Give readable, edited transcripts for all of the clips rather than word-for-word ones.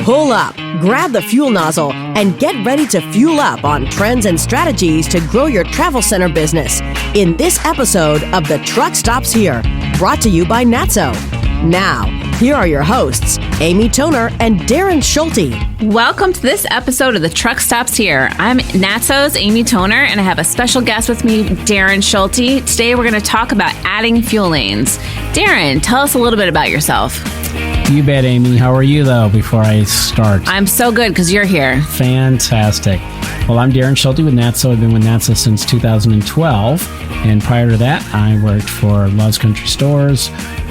Pull up, grab the fuel nozzle, and get ready to fuel up on trends and strategies to grow your travel center business in this episode of The Truck Stops Here, brought to you by Natso. Now, here are your hosts, Amy Toner and Darren Schulte. Welcome to this episode of The Truck Stops Here. I'm Natso's Amy Toner, and I have a special guest with me, Darren Schulte. Today, we're going to talk about adding fuel lanes. Darren, tell us a little bit about yourself. You bet, Amy. How are you, though, before I start? I'm so good because you're here. Fantastic. Well, I'm Darren Schulte with Natso. I've been with Natso since 2012. And prior to that, I worked for Love's Country Stores,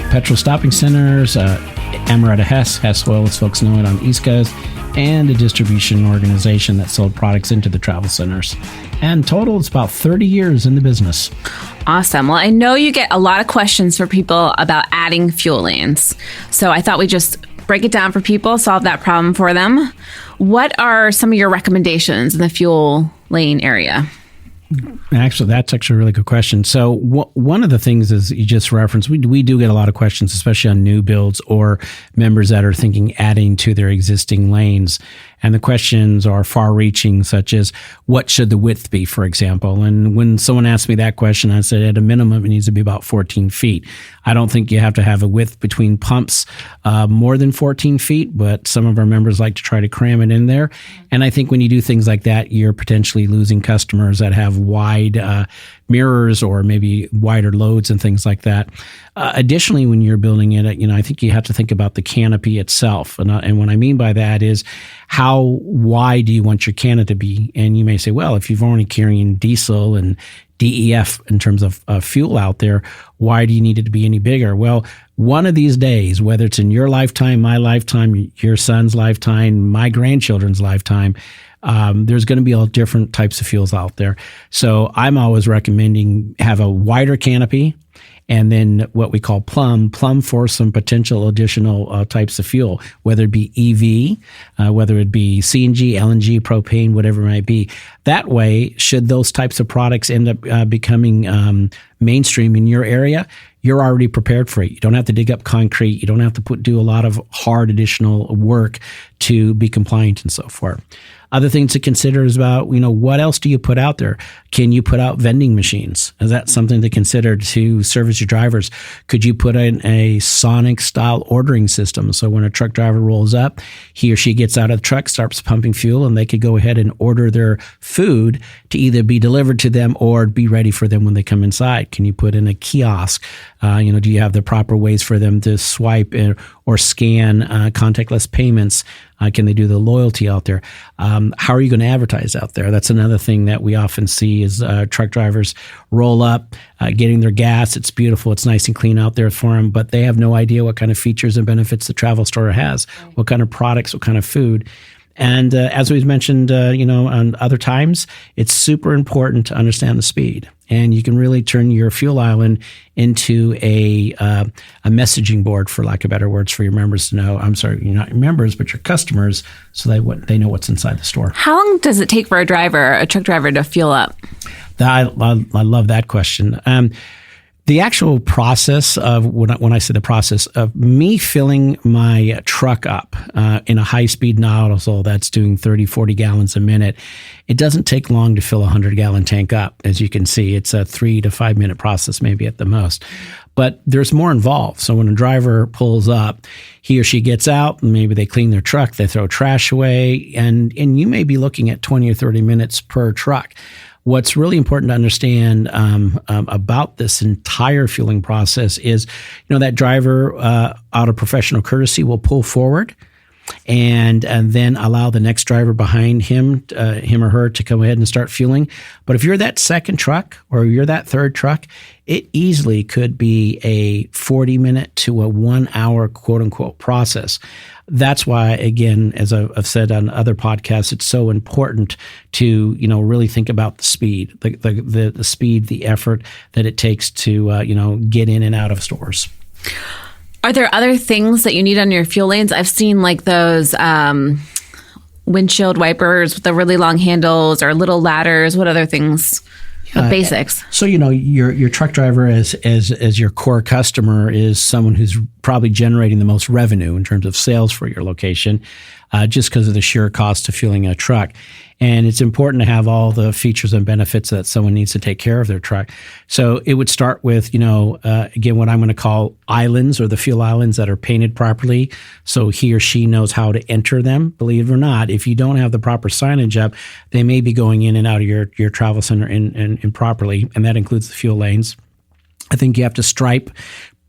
petrol stopping centers, Amaretta Hess Oil, as folks know it, on the East Coast, and a distribution organization that sold products into the travel centers. And total, it's about 30 years in the business. Awesome. Well, I know you get a lot of questions for people about adding fuel lanes. So I thought we'd just break it down for people, solve that problem for them. What are some of your recommendations in the fuel lane area? Actually, that's actually a really good question. So one of the things is you just referenced, we do get a lot of questions, especially on new builds or members that are thinking adding to their existing lanes. And the questions are far-reaching, such as, what should the width be, for example? And when someone asked me that question, I said, at a minimum, it needs to be about 14 feet. I don't think you have to have a width between pumps more than 14 feet, but some of our members like to try to cram it in there. And I think when you do things like that, you're potentially losing customers that have wide mirrors or maybe wider loads and things like that. Additionally, when you're building it, I think you have to think about the canopy itself. And what I mean by that is, how wide do you want your canopy to be? And you may say, well, if you've only carrying diesel and DEF in terms of fuel out there, why do you need it to be any bigger? Well, one of these days, whether it's in your lifetime, my lifetime, your son's lifetime, my grandchildren's lifetime, there's going to be all different types of fuels out there. So I'm always recommending have a wider canopy, and then what we call plumb for some potential additional types of fuel, whether it be EV, whether it be CNG, LNG, propane, whatever it might be. That way, should those types of products end up becoming mainstream in your area, you're already prepared for it. You don't have to dig up concrete. You don't have to do a lot of hard additional work to be compliant and so forth. Other things to consider is about, what else do you put out there? Can you put out vending machines? Is that something to consider to service your drivers? Could you put in a Sonic style ordering system? So when a truck driver rolls up, he or she gets out of the truck, starts pumping fuel, and they could go ahead and order their food to either be delivered to them or be ready for them when they come inside. Can you put in a kiosk? Do you have the proper ways for them to swipe or scan contactless payments? Can they do the loyalty out there? How are you going to advertise out there? That's another thing that we often see is truck drivers roll up, getting their gas. It's beautiful. It's nice and clean out there for them, but they have no idea what kind of features and benefits the travel store has, what kind of products, what kind of food. And as we've mentioned, on other times, it's super important to understand the speed. And you can really turn your fuel island into a messaging board, for lack of better words, for your members to know. I'm sorry, you're not your members, but your customers, so they know what's inside the store. How long does it take for a truck driver, to fuel up? I love that question. The actual process of, when I say the process of me filling my truck up in a high-speed nozzle that's doing 30, 40 gallons a minute, it doesn't take long to fill a 100-gallon tank up. As you can see, it's a 3 to 5 minute process, maybe at the most. But there's more involved. So when a driver pulls up, he or she gets out, and maybe they clean their truck, they throw trash away, and you may be looking at 20 or 30 minutes per truck. What's really important to understand about this entire fueling process is, that driver, out of professional courtesy, will pull forward and then allow the next driver behind him or her to go ahead and start fueling. But if you're that second truck or you're that third truck, it easily could be a 40-minute to a 1 hour quote unquote process. That's why, again, as I've said on other podcasts, it's so important to, really think about the speed, the speed, the effort that it takes to, get in and out of stores. Are there other things that you need on your fuel lanes? I've seen like those windshield wipers with the really long handles or little ladders. What other things? The basics. So, your truck driver as your core customer is someone who's probably generating the most revenue in terms of sales for your location, just because of the sheer cost of fueling a truck. And it's important to have all the features and benefits that someone needs to take care of their truck. So it would start with, again, what I'm going to call islands, or the fuel islands that are painted properly, so he or she knows how to enter them. Believe it or not, if you don't have the proper signage up, they may be going in and out of your travel center improperly, and that includes the fuel lanes. I think you have to stripe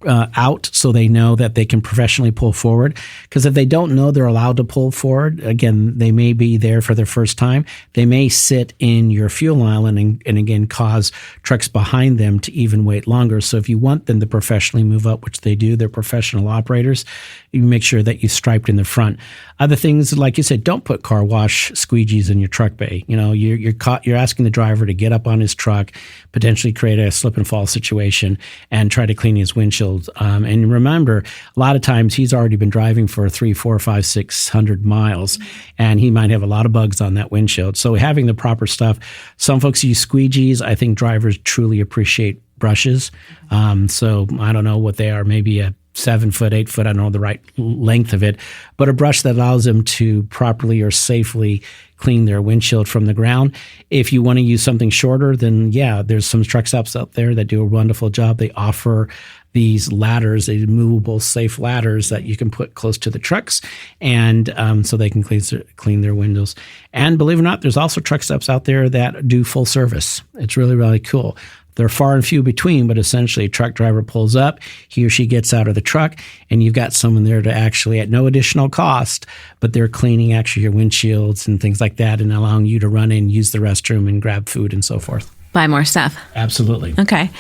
out so they know that they can professionally pull forward. Because if they don't know they're allowed to pull forward, again, they may be there for their first time. They may sit in your fuel island and again, cause trucks behind them to even wait longer. So if you want them to professionally move up, which they do, they're professional operators, you make sure that you striped in the front. Other things, like you said, don't put car wash squeegees in your truck bay. You're asking the driver to get up on his truck, potentially create a slip and fall situation, and try to clean his windshield. And remember, a lot of times he's already been driving for 300, 400, 500, 600 miles, and he might have a lot of bugs on that windshield. So having the proper stuff. Some folks use squeegees. I think drivers truly appreciate brushes. So I don't know what they are, maybe a 7 foot, 8 foot, I don't know the right length of it, but a brush that allows them to properly or safely clean their windshield from the ground. If you want to use something shorter, then there's some truck stops out there that do a wonderful job. They offer these ladders, these movable, safe ladders that you can put close to the trucks, and so they can clean their windows. And believe it or not, there's also truck stops out there that do full service. It's really, really cool. They're far and few between, but essentially a truck driver pulls up, he or she gets out of the truck, and you've got someone there to actually, at no additional cost, but they're cleaning actually your windshields and things like that, and allowing you to run in, use the restroom, and grab food and so forth. Buy more stuff. Absolutely. Okay.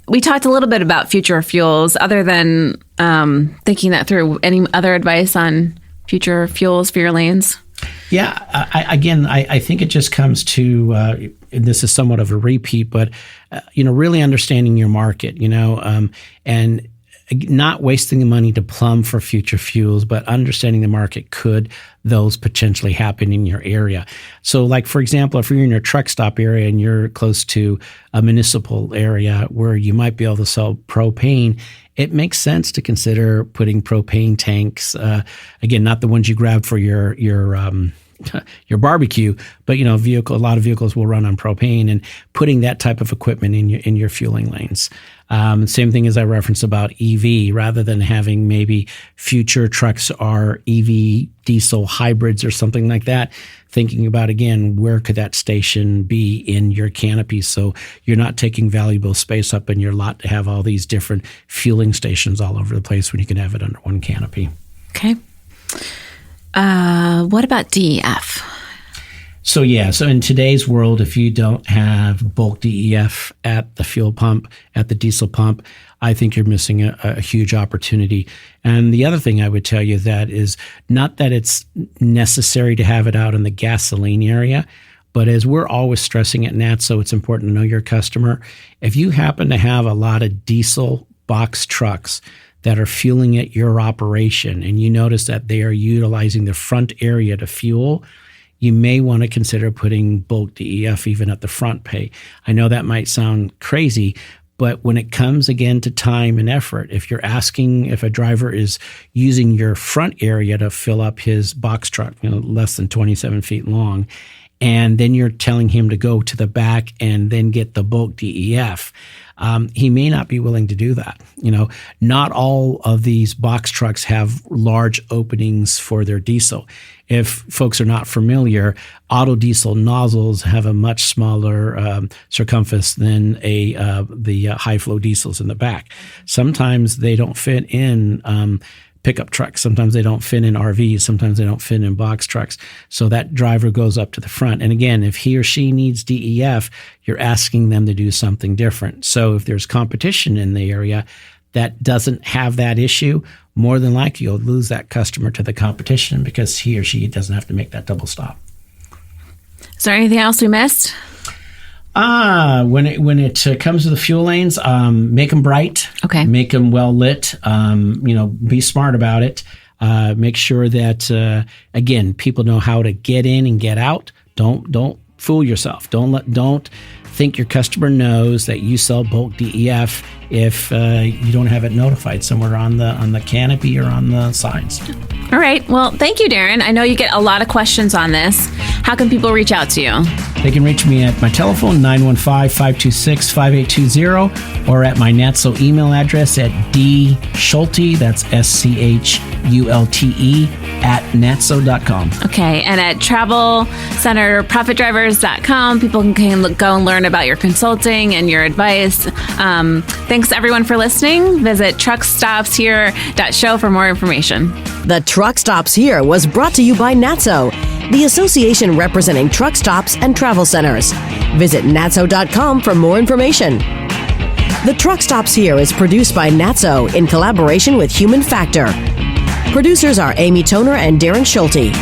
We talked a little bit about future fuels. Other than thinking that through, any other advice on future fuels for your lanes? Yeah. I think it just comes to, this is somewhat of a repeat, but, really understanding your market, and not wasting the money to plumb for future fuels, but understanding the market. Could those potentially happen in your area? So like, for example, if you're in your truck stop area and you're close to a municipal area where you might be able to sell propane, it makes sense to consider putting propane tanks, again, not the ones you grab for your barbecue, but a lot of vehicles will run on propane, and putting that type of equipment in your fueling lanes. Same thing as I referenced about EV, rather than having maybe future trucks are EV diesel hybrids or something like that. Thinking about, again, where could that station be in your canopy, so you're not taking valuable space up in your lot to have all these different fueling stations all over the place when you can have it under one canopy. Okay. What about DEF? So in today's world, if you don't have bulk DEF at the fuel pump, at the diesel pump, I think you're missing a huge opportunity. And the other thing I would tell you that is not that it's necessary to have it out in the gasoline area, but as we're always stressing at NATSO, it's important to know your customer. If you happen to have a lot of diesel box trucks that are fueling at your operation, and you notice that they are utilizing the front area to fuel, you may want to consider putting bulk DEF even at the front pay. I know that might sound crazy, but when it comes again to time and effort, if you're asking if a driver is using your front area to fill up his box truck, less than 27 feet long, and then you're telling him to go to the back and then get the bulk DEF, he may not be willing to do that. Not all of these box trucks have large openings for their diesel. If folks are not familiar, auto diesel nozzles have a much smaller circumference than the high flow diesels in the back. Sometimes they don't fit in pickup trucks. Sometimes they don't fit in RVs. Sometimes they don't fit in box trucks. So that driver goes up to the front. And again, if he or she needs DEF, you're asking them to do something different. So if there's competition in the area that doesn't have that issue, more than likely you'll lose that customer to the competition because he or she doesn't have to make that double stop. Is there anything else we missed? When it comes to the fuel lanes, make them bright. Okay. Make them well lit. Be smart about it. Make sure that again, people know how to get in and get out. Don't fool yourself. Don't think your customer knows that you sell bulk DEF if you don't have it notified somewhere on the canopy or on the sides. All right. Well, thank you, Darren. I know you get a lot of questions on this. How can people reach out to you? They can reach me at my telephone, 915-526-5820, or at my Natso email address at dschulte, that's SCHULTE, @natso.com. Okay. And at travelcenterprofitdrivers.com, people can go and learn about your consulting and your advice. Thanks, everyone, for listening. Visit truckstopshere.show for more information. The Truck Stops Here was brought to you by Natso, the association representing truck stops and travel centers. Visit natso.com for more information. The Truck Stops Here is produced by Natso in collaboration with Human Factor. Producers are Amy Toner and Darren Schulte.